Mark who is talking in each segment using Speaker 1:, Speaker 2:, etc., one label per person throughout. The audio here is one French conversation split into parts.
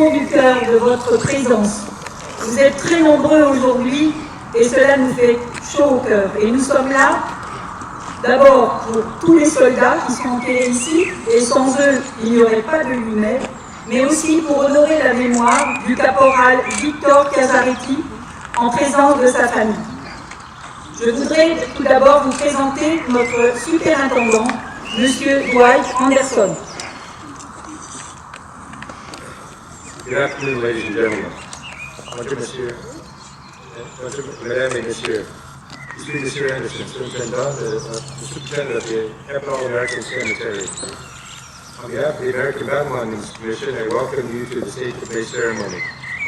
Speaker 1: fond du cœur de votre présence. Vous êtes très nombreux aujourd'hui et cela nous fait chaud au cœur. Et nous sommes là, d'abord pour tous les soldats qui sont enterrés ici, et sans eux, il n'y aurait pas de Lunel, mais aussi pour honorer la mémoire du caporal Victor Casaretti en présence de sa famille. Je voudrais tout d'abord vous présenter notre superintendant, M. Dwight Anderson.
Speaker 2: Good afternoon, ladies and gentlemen. Mesdames et messieurs, je suis M. Anderson, superintendant of the Capital American Cemetery. On behalf of the American Battle Monuments Commission, I welcome you to the State of Bay ceremony.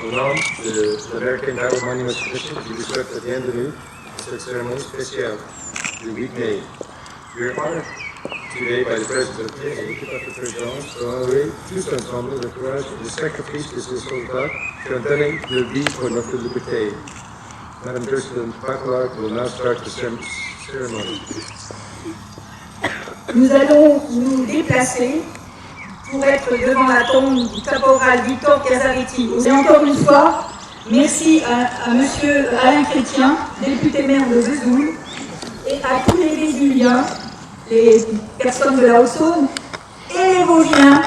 Speaker 2: Au nom de l'American Battle Monuments Commission, je vous souhaite la bienvenue à cette cérémonie spéciale du 8 mai. We are honored today by the presence of l'équipe de présidence pour honorer tous ensemble le courage et le sacrifice de ces soldats qui ont donné leur vie pour notre liberté. Madame President Bacalard will now start the ceremony.
Speaker 1: Nous allons nous déplacer pour être devant la tombe du caporal Victor Casaretti. Et encore une fois, merci à M. Alain Chrétien, député maire de Vesoul, et à tous les Vésuliens, les personnes de la Haute-Saône, et les Vosgiens,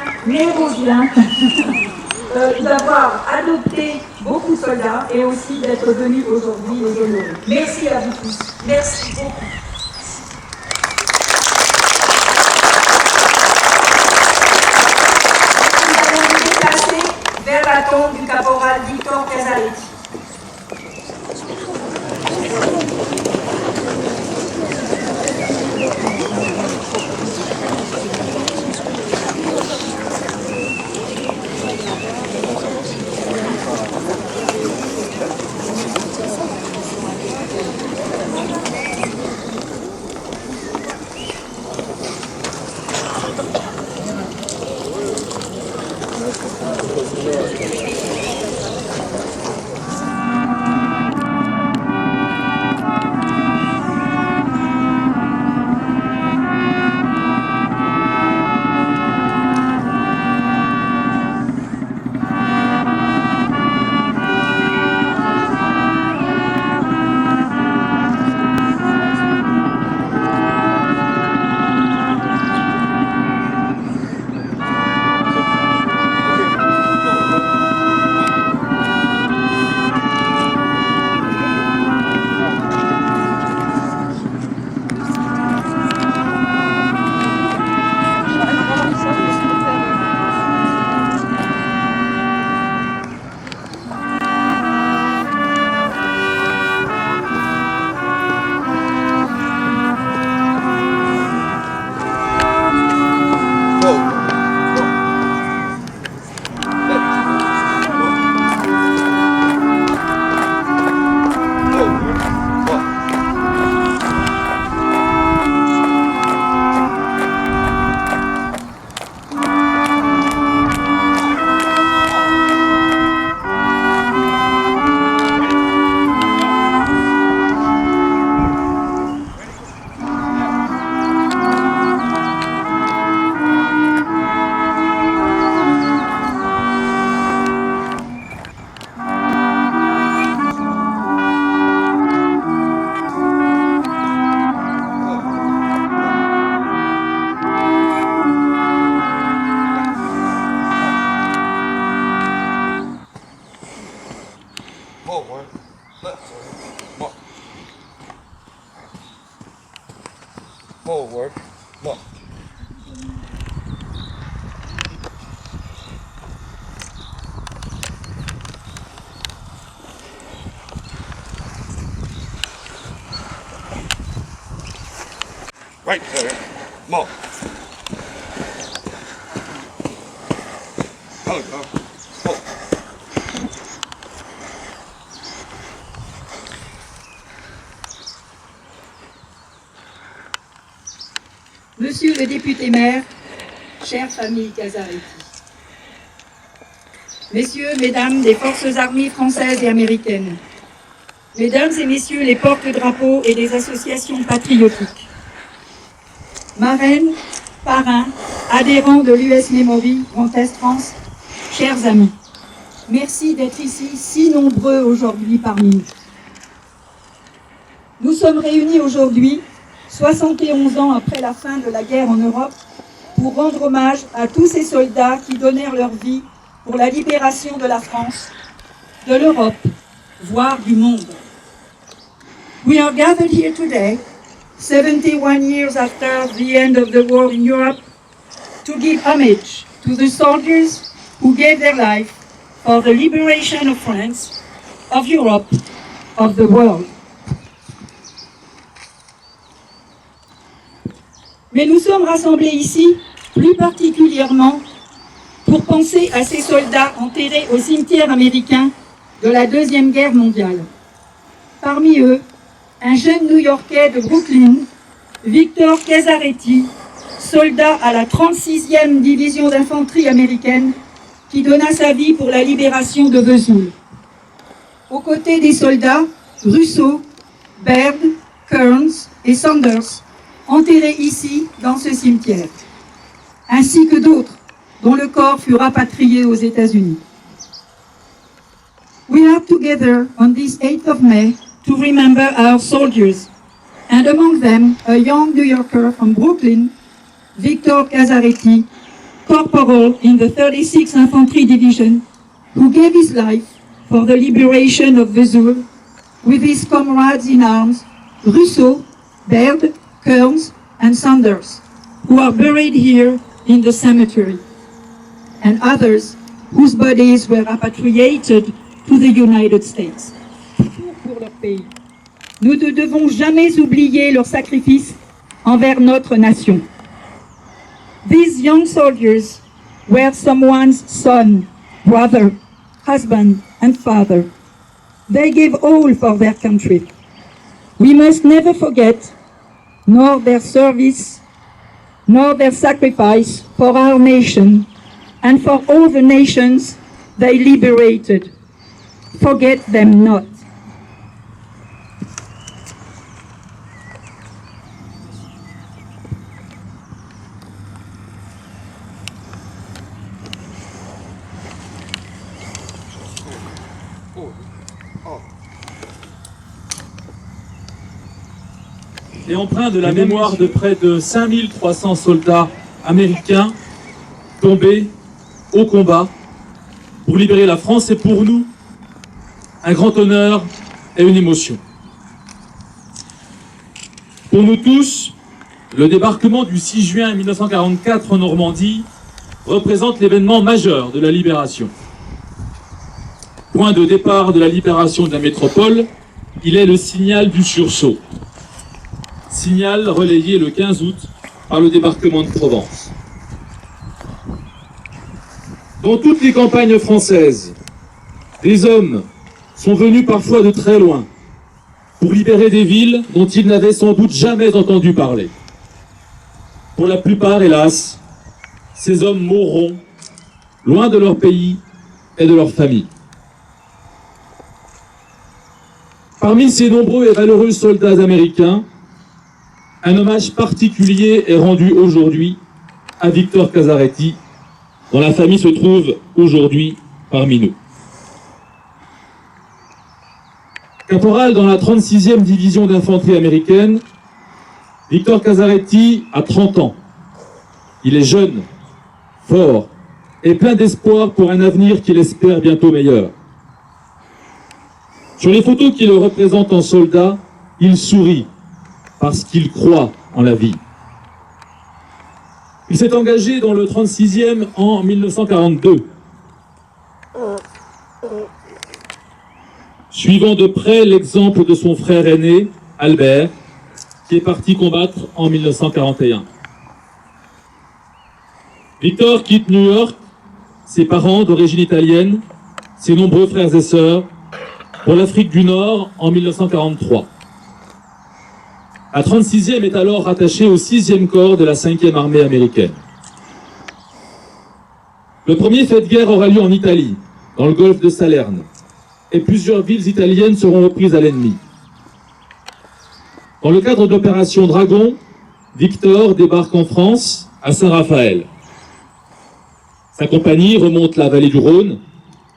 Speaker 1: d'avoir adopté beaucoup de soldats et aussi d'être venus aujourd'hui les honorer. Merci à vous tous. Merci beaucoup. Nous allons nous déplacer vers la tombe du caporal Victor Casaretti.
Speaker 3: Forward, look. Right there, more. Oh, go. Oh.
Speaker 1: Monsieur le député maire, chère famille Casaretti, Messieurs, Mesdames des forces armées françaises et américaines, Mesdames et Messieurs les porte-drapeaux et des associations patriotiques, marraines, parrains, adhérents de l'US Memory Grand Est France, chers amis, merci d'être ici si nombreux aujourd'hui parmi nous. Nous sommes réunis aujourd'hui, 71 ans après la fin de la guerre en Europe, pour rendre hommage à tous ces soldats qui donnèrent leur vie pour la libération de la France, de l'Europe, voire du monde. We are gathered here today, 71 years after the end of the war in Europe, to give homage to the soldiers who gave their life for the liberation of France, of Europe, of the world. Mais nous sommes rassemblés ici, plus particulièrement, pour penser à ces soldats enterrés au cimetière américain de la Deuxième Guerre mondiale. Parmi eux, un jeune New-Yorkais de Brooklyn, Victor Casaretti, soldat à la 36e division d'infanterie américaine, qui donna sa vie pour la libération de Vesoul. Aux côtés des soldats, Russo, Baird, Kearns et Sanders, enterrés ici, dans ce cimetière, ainsi que d'autres dont le corps fut rapatrié aux États-Unis. We are together on this 8th of May to remember our soldiers, and among them a young New Yorker from Brooklyn, Victor Casaretti, corporal in the 36th Infantry Division, who gave his life for the liberation of Vesoul with his comrades in arms, Russo, Baird, Kearns and Sanders, who are buried here in the cemetery, and others whose bodies were repatriated to the United States. Pour leur pays. Nous ne devons jamais oublier leur sacrifice envers notre nation. These young soldiers were someone's son, brother, husband, and father. They gave all for their country. We must never forget nor their service, nor their sacrifice for our nation and for all the nations they liberated. Forget them not.
Speaker 4: Et empreint de la mémoire de près de 5300 soldats américains tombés au combat pour libérer la France, c'est pour nous un grand honneur et une émotion. Pour nous tous, le débarquement du 6 juin 1944 en Normandie représente l'événement majeur de la libération. Point de départ de la libération de la métropole, il est le signal du sursaut. Signal relayé le 15 août par le débarquement de Provence. Dans toutes les campagnes françaises, des hommes sont venus parfois de très loin pour libérer des villes dont ils n'avaient sans doute jamais entendu parler. Pour la plupart, hélas, ces hommes mourront loin de leur pays et de leur famille. Parmi ces nombreux et valeureux soldats américains, un hommage particulier est rendu aujourd'hui à Victor Casaretti, dont la famille se trouve aujourd'hui parmi nous. Caporal dans la 36e division d'infanterie américaine, Victor Casaretti a 30 ans. Il est jeune, fort et plein d'espoir pour un avenir qu'il espère bientôt meilleur. Sur les photos qui le représentent en soldat, il sourit parce qu'il croit en la vie. Il s'est engagé dans le 36e en 1942. Suivant de près l'exemple de son frère aîné, Albert, qui est parti combattre en 1941. Victor quitte New York, ses parents d'origine italienne, ses nombreux frères et sœurs, pour l'Afrique du Nord en 1943. La 36e est alors rattachée au 6e corps de la 5e armée américaine. Le premier fait de guerre aura lieu en Italie, dans le golfe de Salerne, et plusieurs villes italiennes seront reprises à l'ennemi. Dans le cadre d'opération Dragon, Victor débarque en France, à Saint-Raphaël. Sa compagnie remonte la vallée du Rhône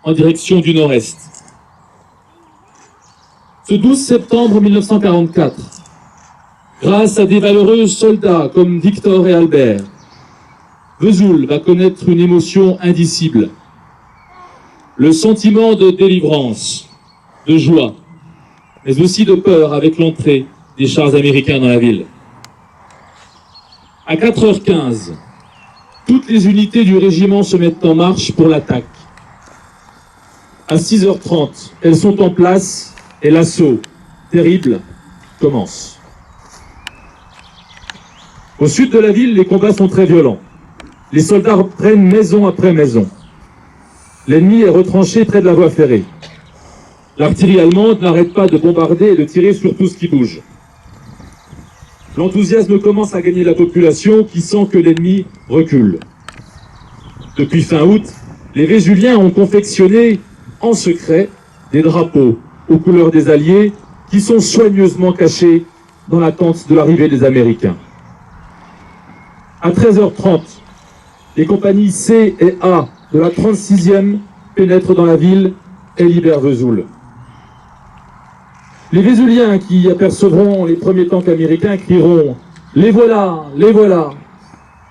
Speaker 4: en direction du nord-est. Ce 12 septembre 1944, grâce à des valeureux soldats comme Victor et Albert, Vesoul va connaître une émotion indicible. Le sentiment de délivrance, de joie, mais aussi de peur avec l'entrée des chars américains dans la ville. À 4h15, toutes les unités du régiment se mettent en marche pour l'attaque. À 6h30, elles sont en place et l'assaut, terrible, commence. Au sud de la ville, les combats sont très violents. Les soldats prennent maison après maison. L'ennemi est retranché près de la voie ferrée. L'artillerie allemande n'arrête pas de bombarder et de tirer sur tout ce qui bouge. L'enthousiasme commence à gagner la population qui sent que l'ennemi recule. Depuis fin août, les Vésuliens ont confectionné en secret des drapeaux aux couleurs des Alliés qui sont soigneusement cachés dans l'attente de l'arrivée des Américains. À 13h30, les compagnies C et A de la 36e pénètrent dans la ville et libèrent Vesoul. Les Vésuliens qui apercevront les premiers tanks américains crieront « Les voilà, les voilà !»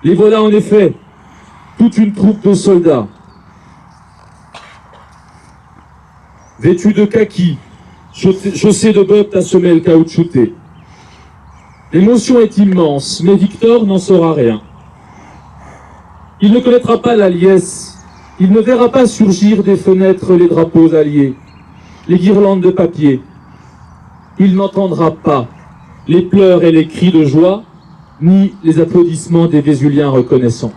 Speaker 4: Les voilà en effet, toute une troupe de soldats. Vêtus de kaki, chaussés de bottes à semelles caoutchoutées. L'émotion est immense, mais Victor n'en saura rien. Il ne connaîtra pas la liesse, il ne verra pas surgir des fenêtres les drapeaux alliés, les guirlandes de papier. Il n'entendra pas les pleurs et les cris de joie, ni les applaudissements des Vésuliens reconnaissants.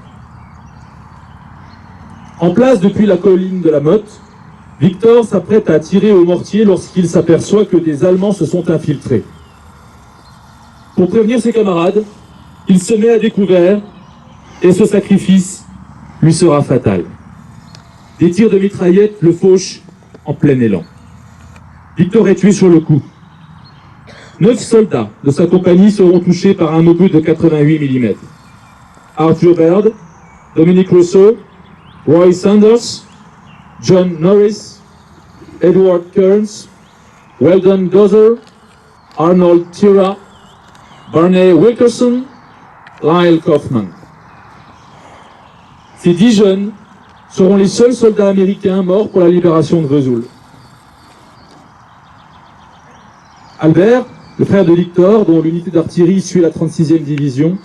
Speaker 4: En place depuis la colline de la Motte, Victor s'apprête à tirer au mortier lorsqu'il s'aperçoit que des Allemands se sont infiltrés. Pour prévenir ses camarades, il se met à découvert et ce sacrifice lui sera fatal. Des tirs de mitraillette le fauchent en plein élan. Victor est tué sur le coup. 9 soldats de sa compagnie seront touchés par un obus de 88 mm. Arthur Baird, Dominic Rousseau, Roy Sanders, John Norris, Edward Kearns, Weldon Dozer, Arnold Tira, Barney Wilkerson, Lyle Kaufman. Ces 10 jeunes seront les seuls soldats américains morts pour la libération de Vesoul. Albert, le frère de Victor, dont l'unité d'artillerie suit la 36e division,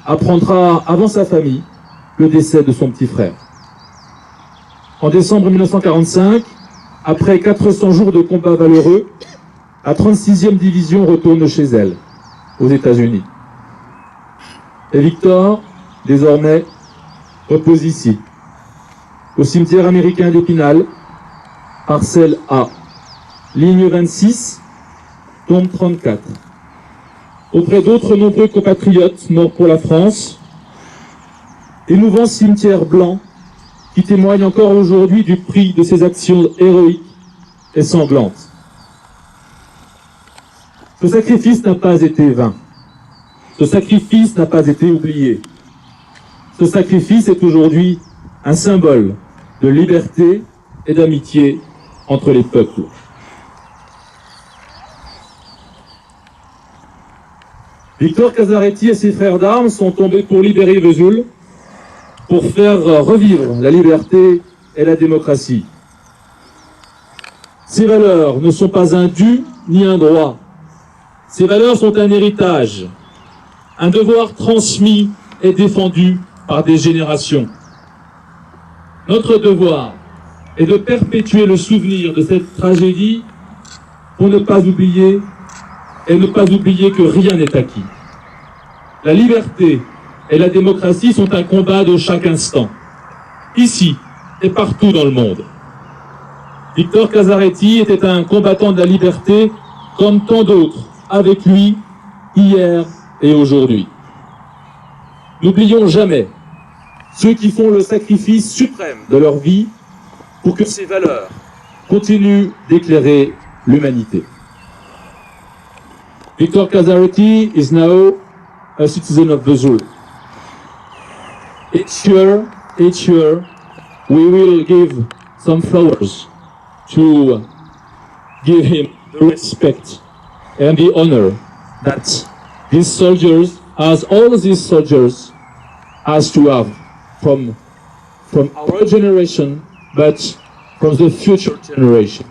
Speaker 4: apprendra avant sa famille le décès de son petit frère. En décembre 1945, après 400 jours de combats valeureux, la 36e division retourne chez elle, aux États-Unis. Et Victor, désormais, repose ici, au cimetière américain d'Épinal, parcelle A, ligne 26, tombe 34, auprès d'autres nombreux compatriotes morts pour la France, émouvant cimetière blanc qui témoigne encore aujourd'hui du prix de ses actions héroïques et sanglantes. Ce sacrifice n'a pas été vain. Ce sacrifice n'a pas été oublié. Ce sacrifice est aujourd'hui un symbole de liberté et d'amitié entre les peuples. Victor Casaretti et ses frères d'armes sont tombés pour libérer Vesoul, pour faire revivre la liberté et la démocratie. Ces valeurs ne sont pas un dû ni un droit. Ces valeurs sont un héritage, un devoir transmis et défendu par des générations. Notre devoir est de perpétuer le souvenir de cette tragédie pour ne pas oublier et ne pas oublier que rien n'est acquis. La liberté et la démocratie sont un combat de chaque instant, ici et partout dans le monde. Victor Casaretti était un combattant de la liberté comme tant d'autres avec lui hier et aujourd'hui. N'oublions jamais ceux qui font le sacrifice suprême de leur vie pour que ces valeurs continuent d'éclairer l'humanité. Victor Casaretti is now a citizen of Vesoul. Each year, we will give some flowers to give him the respect and the honor that these soldiers, as all these soldiers, has to have from our generation, but from the future generation.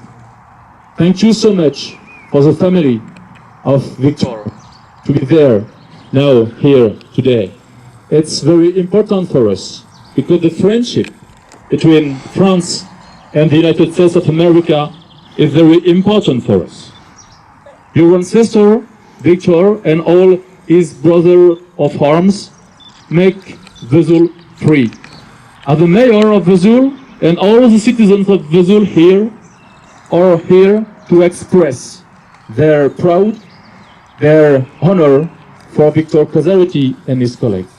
Speaker 4: Thank you so much for the family of Victor to be there now, here, today. It's very important for us because the friendship between France and the United States of America is very important for us. Your ancestor, Victor, and all his brothers of arms make Vesoul free. As the mayor of Vesoul and all the citizens of Vesoul here are here to express their pride, their honor for Victor Casaretti and his colleagues.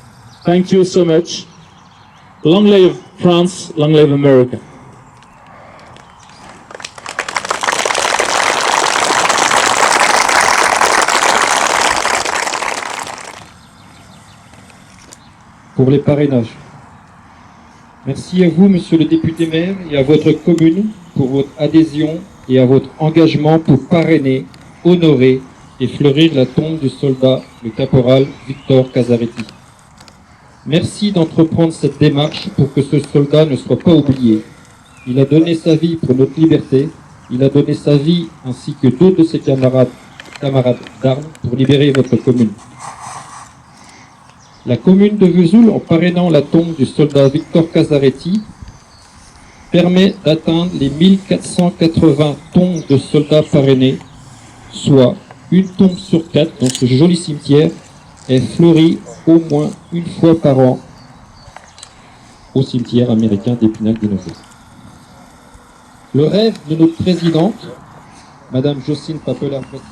Speaker 4: Thank you so much. Long live France, long live America.
Speaker 5: Pour les parrainages. Merci à vous, monsieur le député maire, et à votre commune pour votre adhésion et à votre engagement pour parrainer, honorer et fleurir la tombe du soldat, le caporal Victor Casaretti. Merci d'entreprendre cette démarche pour que ce soldat ne soit pas oublié. Il a donné sa vie pour notre liberté, il a donné sa vie ainsi que d'autres de ses camarades d'armes pour libérer votre commune. La commune de Vesoul, en parrainant la tombe du soldat Victor Casaretti, permet d'atteindre les 1480 tombes de soldats parrainés, soit une tombe sur 4 dans ce joli cimetière est fleurie au moins une fois par an au cimetière américain d'Épinal-des-Nozay. Le rêve de notre présidente, Madame Jocelyne Papelard-Pressia,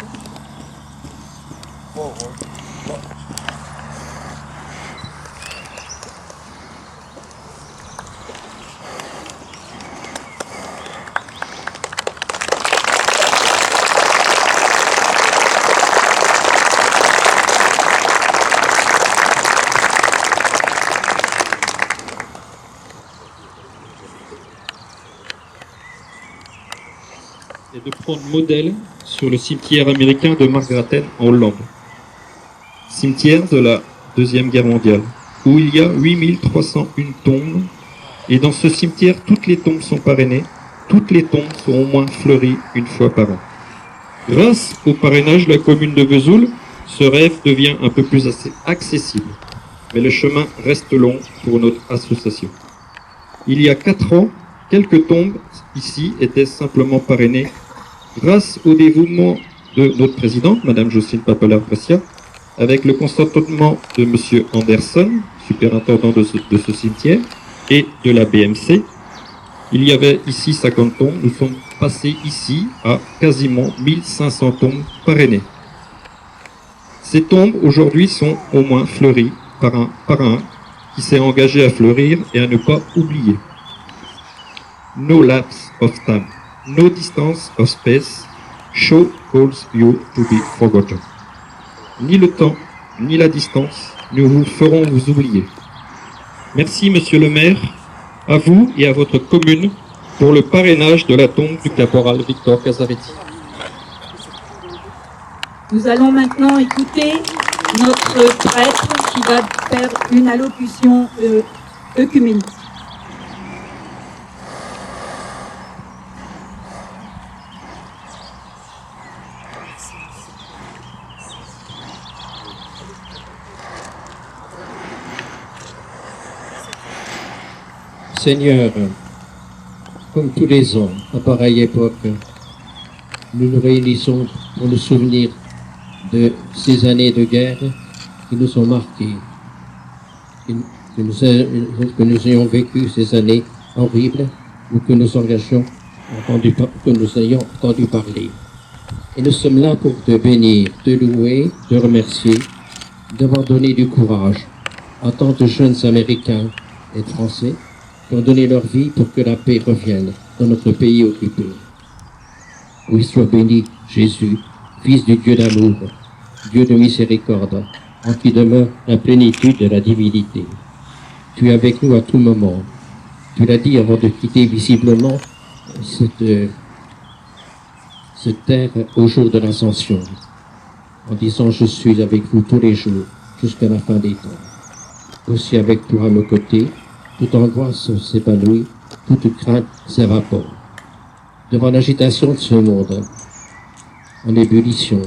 Speaker 5: et de prendre modèle sur le cimetière américain de Margraten en Hollande. Cimetière de la Deuxième Guerre mondiale, où il y a 8301 tombes, et dans ce cimetière, toutes les tombes sont parrainées, toutes les tombes sont au moins fleuries une fois par an. Grâce au parrainage de la commune de Vesoul, ce rêve devient un peu plus accessible, mais le chemin reste long pour notre association. Il y a 4 ans, quelques tombes ici étaient simplement parrainées grâce au dévouement de notre présidente, Madame Jocelyne Papelard-Pressia, avec le consentement de Monsieur Anderson, superintendant de ce cimetière, et de la BMC. Il y avait ici 50 tombes, nous sommes passés ici à quasiment 1500 tombes parrainées. Ces tombes aujourd'hui sont au moins fleuries par un qui s'est engagé à fleurir et à ne pas oublier. No lapse of time, no distance of space, show calls you to be forgotten. Ni le temps, ni la distance ne vous feront vous oublier. Merci, monsieur le maire, à vous et à votre commune pour le parrainage de la tombe du caporal Victor Casaretti.
Speaker 1: Nous allons maintenant écouter notre prêtre qui va faire une allocution œcuménique.
Speaker 5: Seigneur, comme tous les ans, à pareille époque, nous nous réunissons pour nous souvenir de ces années de guerre qui nous ont marquées, que nous ayons vécu ces années horribles ou que nous ayons entendu parler. Et nous sommes là pour te bénir, te louer, te remercier d'avoir donné du courage à tant de jeunes Américains et Français qui ont donné leur vie pour que la paix revienne dans notre pays occupé. Oui, sois béni, Jésus, Fils du Dieu d'amour, Dieu de miséricorde, en qui demeure la plénitude de la divinité. Tu es avec nous à tout moment. Tu l'as dit avant de quitter visiblement
Speaker 6: cette terre au jour de l'ascension, en disant je suis avec vous tous les jours jusqu'à la fin des temps. Aussi avec toi à nos côtés, toute angoisse s'épanouit, toute crainte s'évapore. Devant l'agitation de ce monde, en ébullition,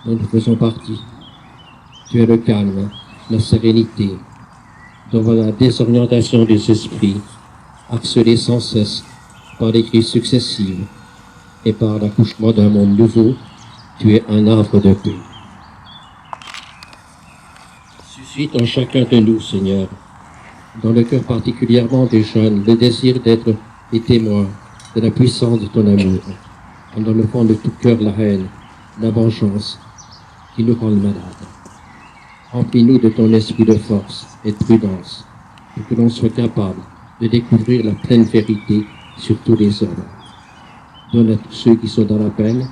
Speaker 6: dont nous faisons partie, tu es le calme, la sérénité, devant la désorientation des esprits, harcelés sans cesse par les crises successives et par l'accouchement d'un monde nouveau, tu es un havre de paix. Suscite en chacun de nous, Seigneur, dans le cœur particulièrement des jeunes, le désir d'être les témoins de la puissance de ton amour, en enlevant de tout cœur la haine, la vengeance qui nous rendent malades. Remplis-nous de ton esprit de force et de prudence, pour que l'on soit capable de découvrir la pleine vérité sur tous les hommes. Donne à tous ceux qui sont dans la peine,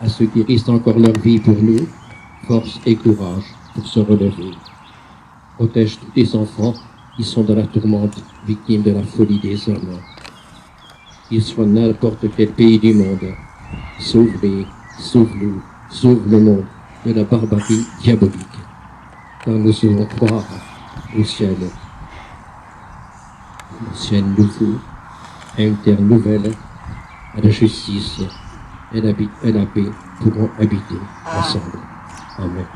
Speaker 6: à ceux qui risquent encore leur vie pour nous, force et courage pour se relever. Protège tous tes enfants qui sont dans la tourmente, victimes de la folie des hommes. Qu'ils soient dans n'importe quel pays du monde, sauve-les, sauve-nous, sauve le monde de la barbarie diabolique. Car nous saurons croire au ciel nouveau, à une terre nouvelle, à la justice et la paix pourront habiter ensemble. Amen.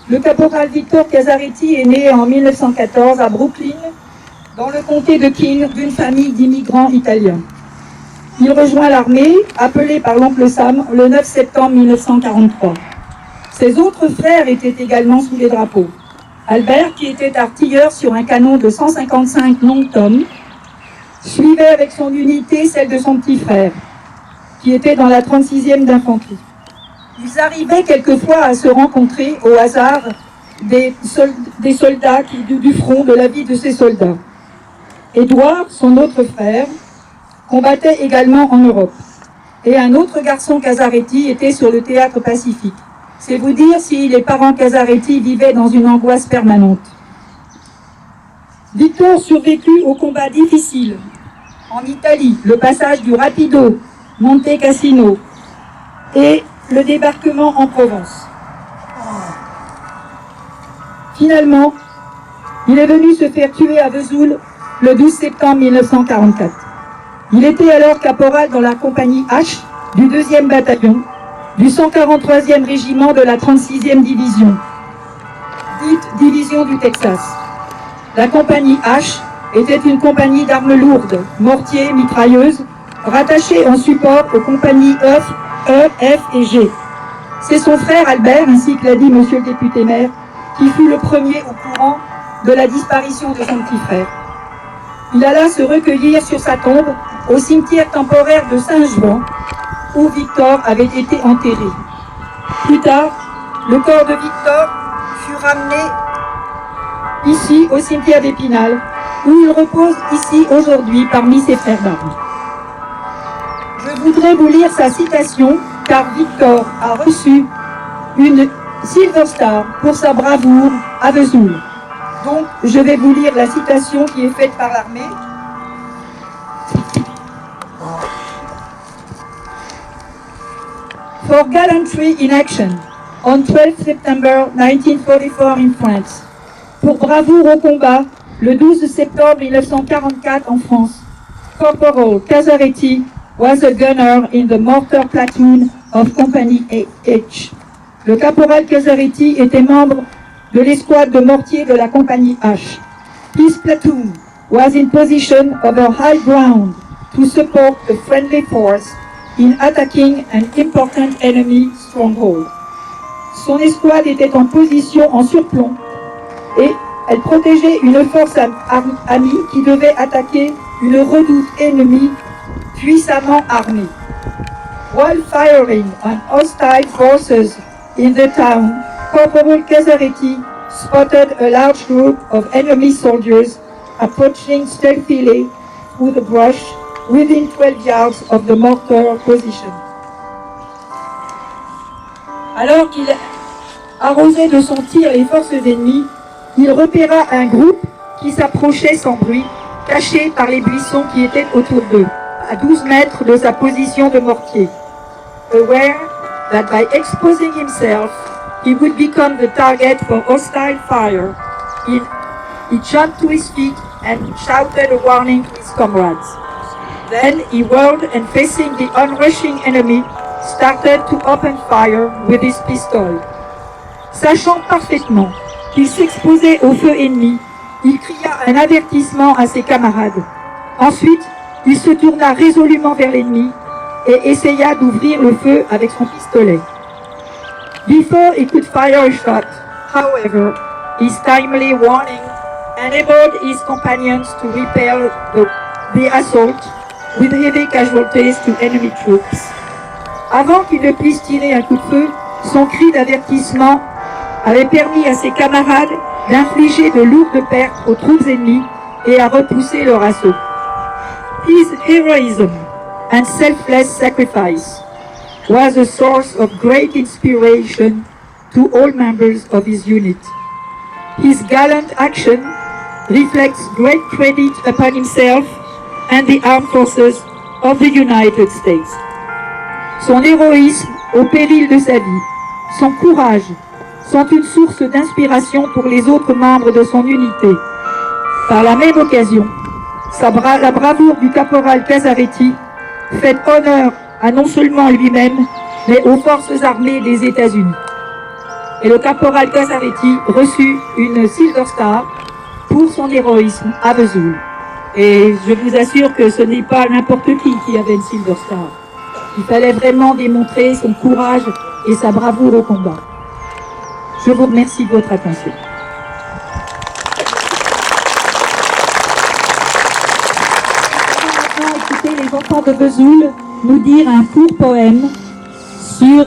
Speaker 1: Le caporal Victor Casaretti est né en 1914 à Brooklyn, dans le comté de Keene, d'une famille d'immigrants italiens. Il rejoint l'armée, appelé par l'oncle Sam, le 9 septembre 1943. Ses autres frères étaient également sous les drapeaux. Albert, qui était artilleur sur un canon de 155 Long Tom, suivait avec son unité celle de son petit frère, qui était dans la 36e d'infanterie. Ils arrivaient quelquefois à se rencontrer au hasard des soldats du front, de la vie de ces soldats. Édouard, son autre frère, combattait également en Europe. Et un autre garçon Casaretti était sur le théâtre Pacifique. C'est vous dire si les parents Casaretti vivaient dans une angoisse permanente. Victor survécut au combat difficile en Italie, le passage du Rapido, Monte Cassino et le débarquement en Provence. Finalement, il est venu se faire tuer à Vesoul le 12 septembre 1944. Il était alors caporal dans la compagnie H du 2e bataillon, du 143e régiment de la 36e division, dite division du Texas. La compagnie H était une compagnie d'armes lourdes, mortiers, mitrailleuses, rattachée en support aux compagnies E, F et G. C'est son frère Albert, ainsi que l'a dit monsieur le député maire, qui fut le premier au courant de la disparition de son petit frère. Il alla se recueillir sur sa tombe au cimetière temporaire de Saint-Jouan, où Victor avait été enterré. Plus tard, le corps de Victor fut ramené ici, au cimetière d'Épinal, où il repose ici aujourd'hui parmi ses frères d'armes. Je voudrais vous lire sa citation, car Victor a reçu une Silver Star pour sa bravoure à Vesoul. Donc, je vais vous lire la citation qui est faite par l'armée. For gallantry in action, on 12 September 1944 in France. Pour bravoure au combat, le 12 septembre 1944 en France, Corporal Casaretti was a gunner in the mortar platoon of Company H. Le caporal Casaretti était membre de l'escouade de mortier de la compagnie H. His platoon was in position over high ground to support a friendly force in attacking an important enemy stronghold. Son escouade était en position en surplomb et elle protégeait une force amie qui devait attaquer une redoute ennemie puissamment armée. While firing on hostile forces in the town, Corporal Casaretti spotted a large group of enemy soldiers approaching stealthily through the brush within 12 yards of the mortar position. arrosait de son tir les forces ennemies, il repéra un groupe qui s'approchait sans bruit, caché par les buissons qui étaient autour d'eux, à 12 mètres de sa position de mortier. Aware that by exposing himself, he would become the target for hostile fire, he jumped to his feet and shouted a warning to his comrades. Then he whirled and facing the onrushing enemy, started to open fire with his pistol. Sachant parfaitement qu'il s'exposait au feu ennemi, il cria un avertissement à ses camarades. Ensuite, il se tourna résolument vers l'ennemi et essaya d'ouvrir le feu avec son pistolet. Before he could fire a shot, however, his timely warning enabled his companions to repel the assault with heavy casualties to enemy troops. Avant qu'il ne puisse tirer un coup de feu, son cri d'avertissement avait permis à ses camarades d'infliger de lourdes pertes aux troupes ennemies et à repousser leur assaut. His heroism and selfless sacrifice was a source of great inspiration to all members of his unit. His gallant action reflects great credit upon himself and the armed forces of the United States. Son héroïsme au péril de sa vie, son courage sont une source d'inspiration pour les autres membres de son unité. Par la même occasion, la bravoure du caporal Casaretti fait honneur à non seulement lui-même, mais aux forces armées des États-Unis. Et le caporal Casaretti reçut une Silver Star pour son héroïsme à Vesoul. Et je vous assure que ce n'est pas n'importe qui avait une Silver Star. Il fallait vraiment démontrer son courage et sa bravoure au combat. Je vous remercie de votre attention. On va maintenant écouter les enfants de Vesoul nous dire un court poème sur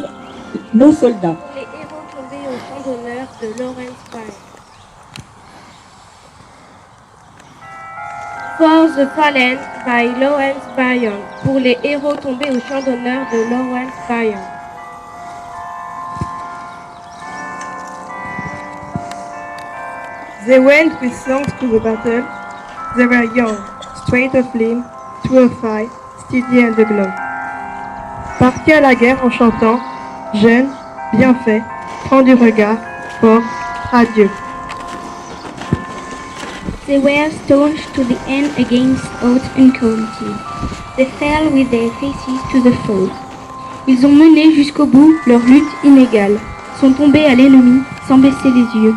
Speaker 1: nos soldats.
Speaker 7: Les héros tombés au champ d'honneur de Lawrence Bryan. For the Fallen by Lawrence Bryan. Pour les héros tombés au champ d'honneur de Lawrence Bryan.
Speaker 8: They went with songs to the battle. They were young, straight of limb, true of eye, steady and aglow. Partis à la guerre en chantant, jeunes, bien faits, francs du regard, forts, radieux.
Speaker 7: They were staunch to the end against odds and calamity. They fell with their faces to the foe. Ils ont mené jusqu'au bout leur lutte inégale, sont tombés à l'ennemi sans baisser les yeux.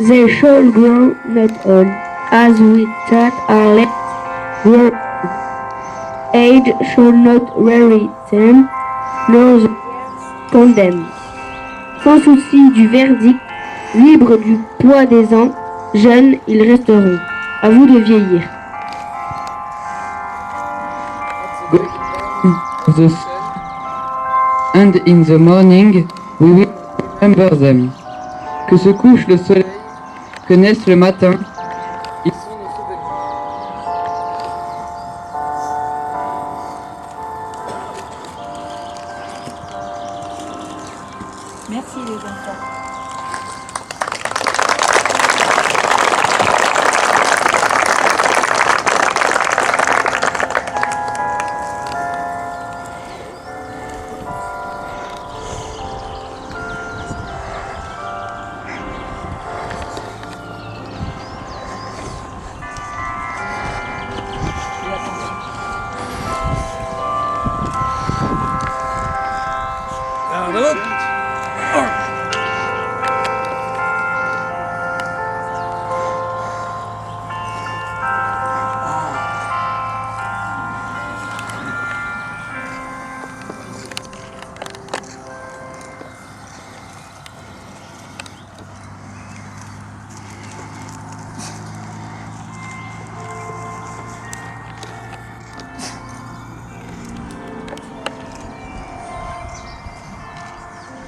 Speaker 9: They shall grow not old, as we that are left grow. Age shall not weary them, nor the years condemn. Sans souci du verdict, libres du poids des ans, jeunes ils resteront. À vous de vieillir.
Speaker 10: The sun, and in the morning we will remember them. Que se couche le soleil, que naisse le matin, ils sont nos souvenirs.
Speaker 1: Merci les enfants.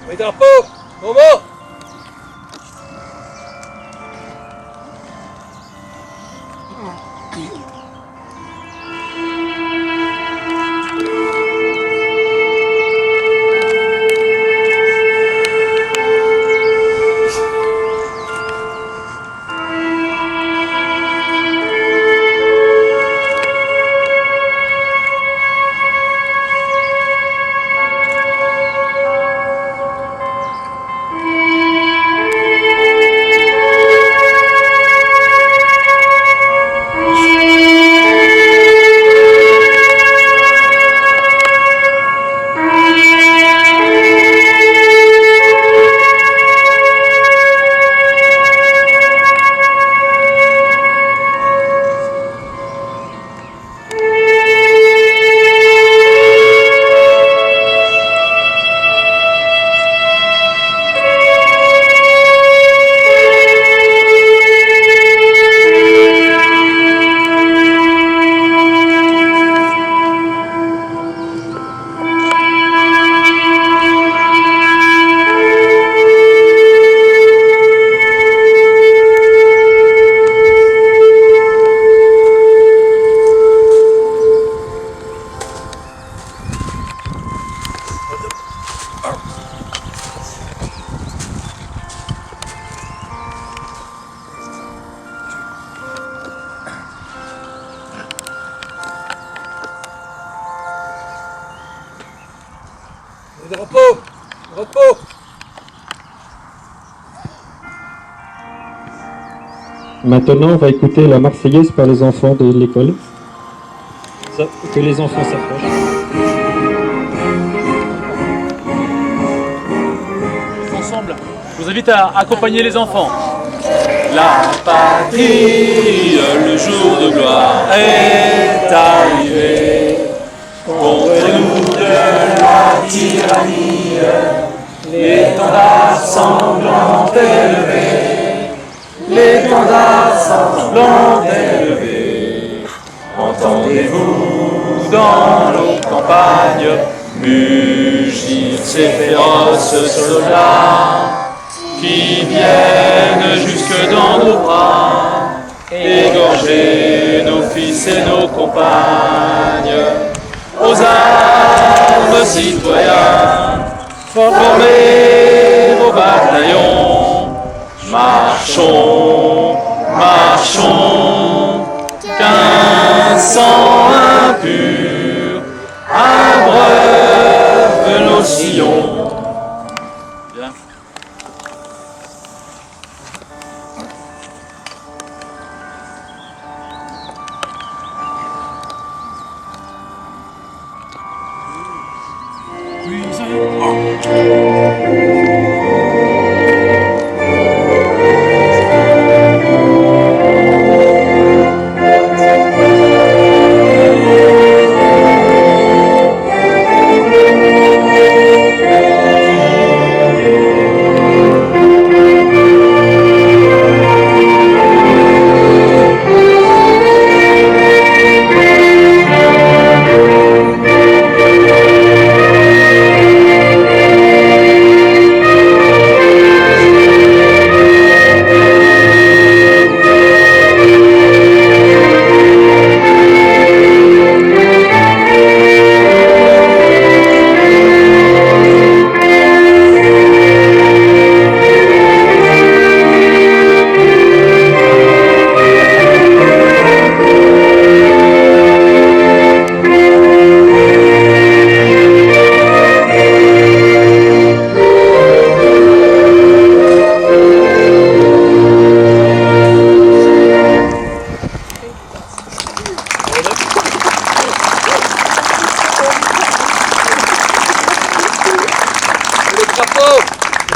Speaker 3: Les drapeaux, Momo. Et de repos. Repos.
Speaker 5: Maintenant, on va écouter la Marseillaise par les enfants de l'école. Que les enfants s'approchent.
Speaker 4: Ensemble, je vous invite à accompagner les enfants. La patrie, le jour de gloire est arrivé. Contre nous de la tyrannie, l'étendard sanglant élevé, l'étendard sanglant élevé. Entendez-vous dans nos campagnes mugir ces féroces soldats qui viennent jusque dans nos bras, égorger nos fils et nos compagnes. Aux armes, citoyens, formez vos bataillons, marchons, marchons, qu'un sang impur abreuve nos sillons. Bien.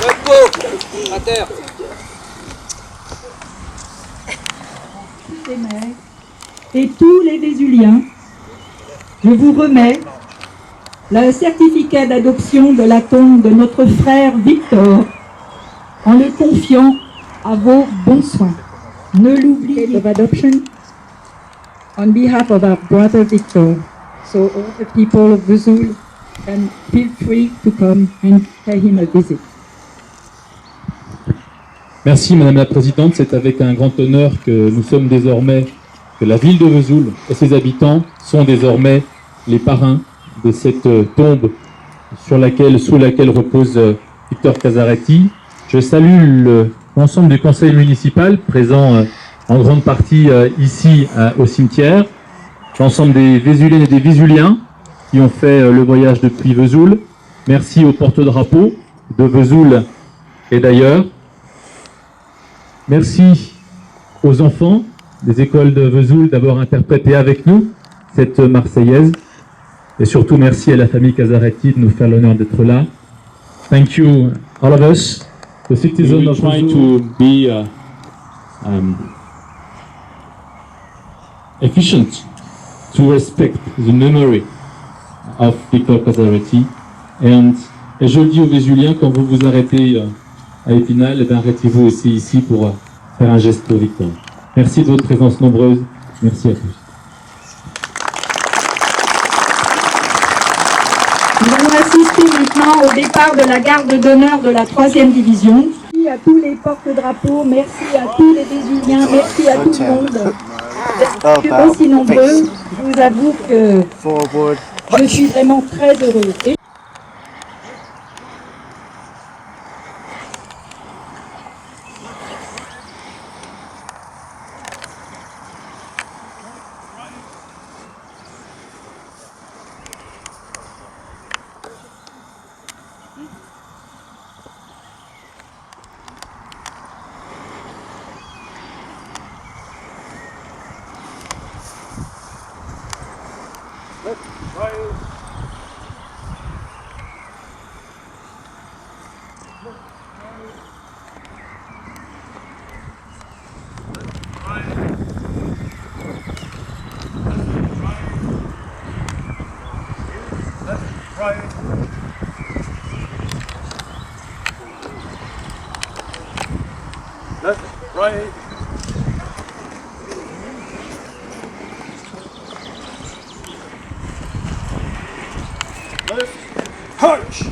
Speaker 3: Repos. À terre.
Speaker 1: Les mères et tous les Vésuliens, je vous remets le certificat d'adoption de la tombe de notre frère Victor en le confiant à vos bons soins. Ne l'oubliez
Speaker 11: of adoption on behalf of our brother Victor. So all the people of Vesoul can feel free to come and pay him a visit.
Speaker 4: Merci Madame la Présidente, c'est avec un grand honneur que nous sommes désormais, que la ville de Vesoul et ses habitants sont désormais les parrains de cette tombe sous laquelle repose Victor Casaretti. Je salue l'ensemble du conseil municipal présent en grande partie ici au cimetière, l'ensemble des Vésuliennes et des Vésuliens qui ont fait le voyage depuis Vesoul. Merci aux porte-drapeaux de Vesoul et d'ailleurs. Merci aux enfants des écoles de Vesoul d'avoir interprété avec nous cette Marseillaise. Et surtout, merci à la famille Casaretti de nous faire l'honneur d'être là. Thank you, all of us, the citizens of Vesoul. To be efficient, to respect the memory of Victor Casaretti. Et je le dis aux Vésuliens, quand vous vous arrêtez à Épinal, arrêtez-vous aussi ici pour faire un geste pour Victor. Merci de votre présence nombreuse. Merci à tous.
Speaker 1: Nous allons assister maintenant au départ de la garde d'honneur de la 3e division. Merci à tous les porte-drapeaux, merci à tous les Vésuliens, merci à tout le monde. Vous êtes aussi nombreux, je vous avoue que je suis vraiment très heureux.
Speaker 2: Left, right. Left, punch.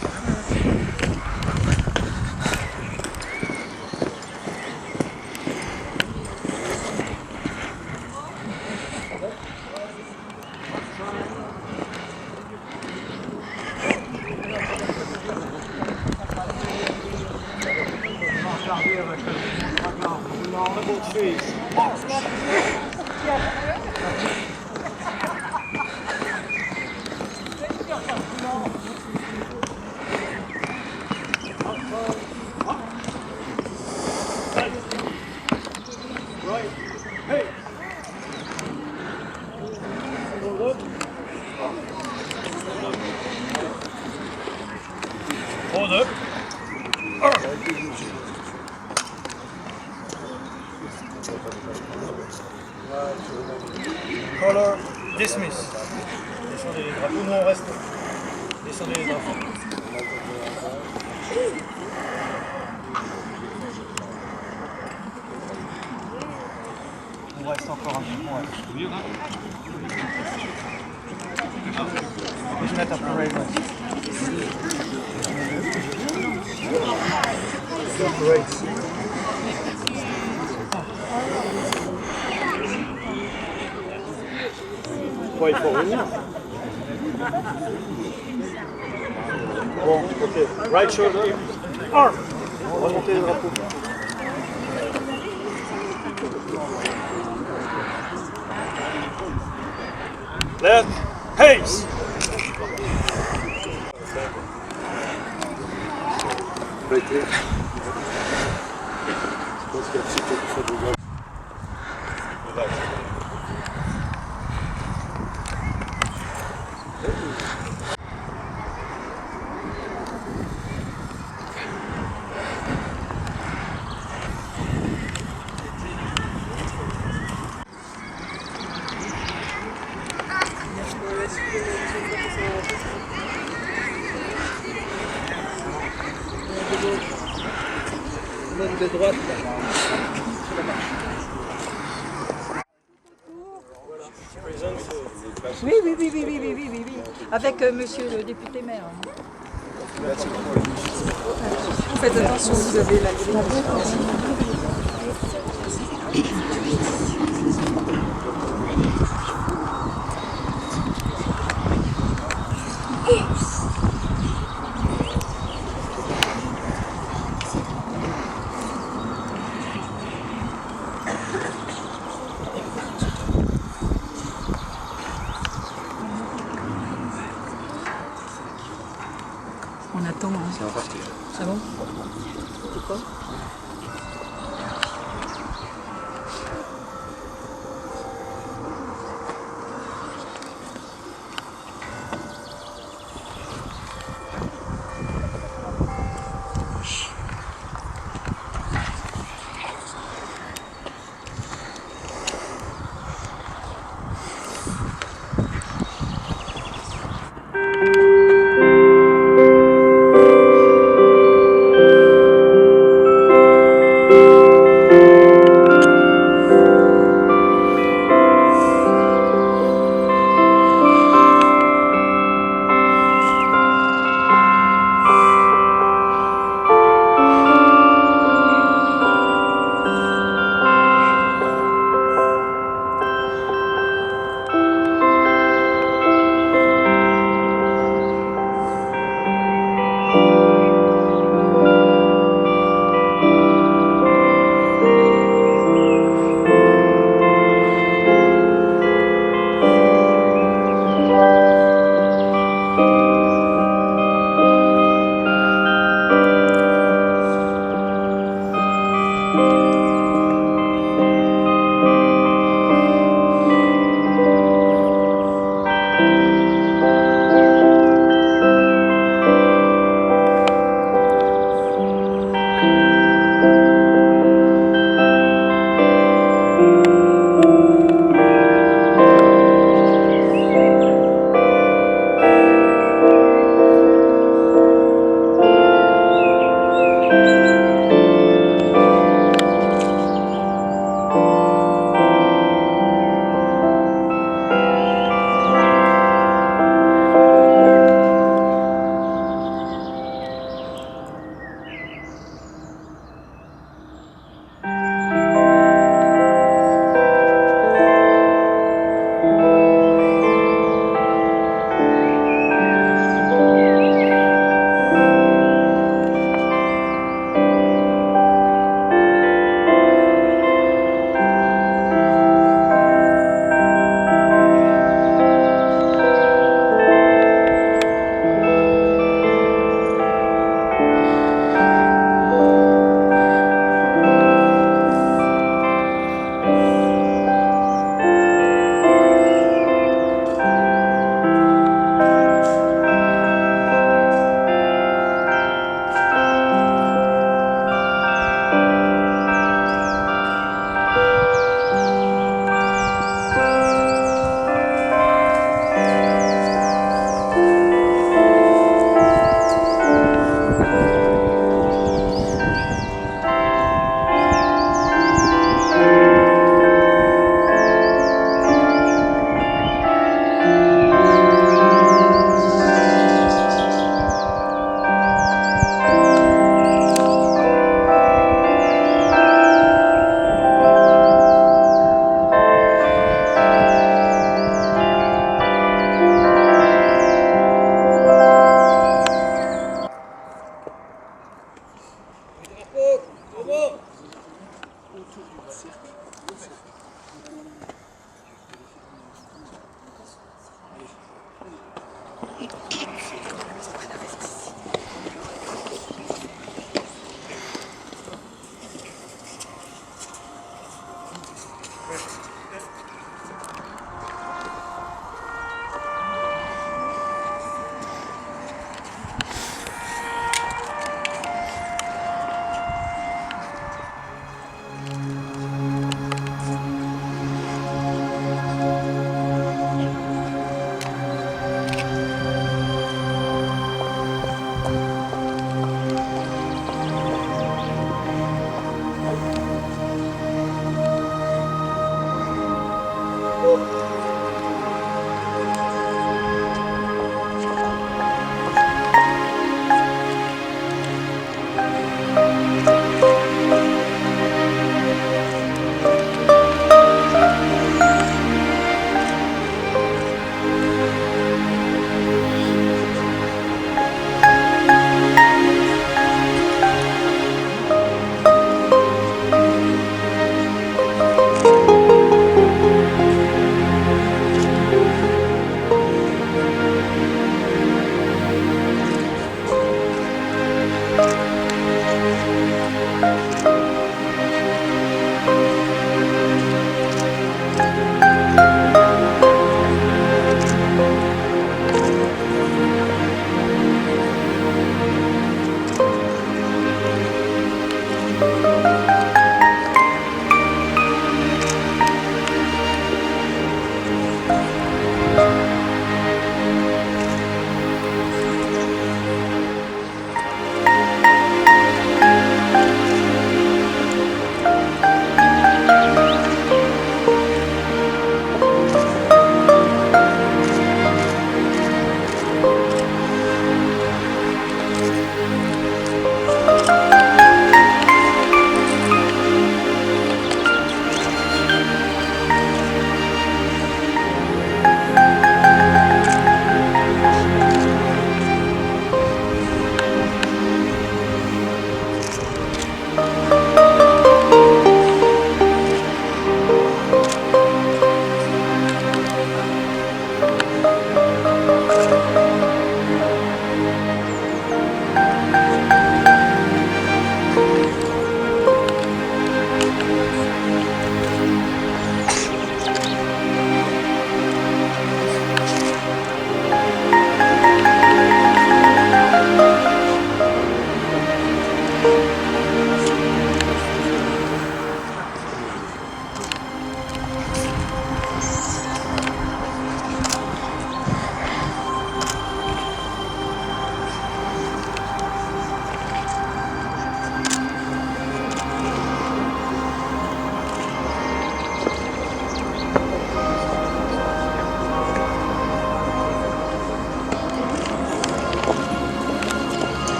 Speaker 2: Hold up. Color, dismiss. Descendez les drapeaux, nous on reste. Descendez les drapeaux. On reste encore un peu. Je vais mettre un peu right. Ouais, il faut revenir. Bon, ok. Right shoulder. Arm. Remontez le drapeau. Left. Pace. Right there. Je pense qu'il y a petit quelque chose de gars.
Speaker 3: De droite.
Speaker 1: Oui, avec monsieur le député maire. Faites attention, vous avez la On attend. Hein.
Speaker 2: C'est reparti.
Speaker 1: C'est bon? C'est quoi?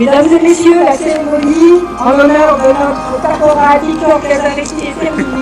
Speaker 1: Mesdames et messieurs, la cérémonie en l'honneur de notre caporal Victor Casavetti est terminée.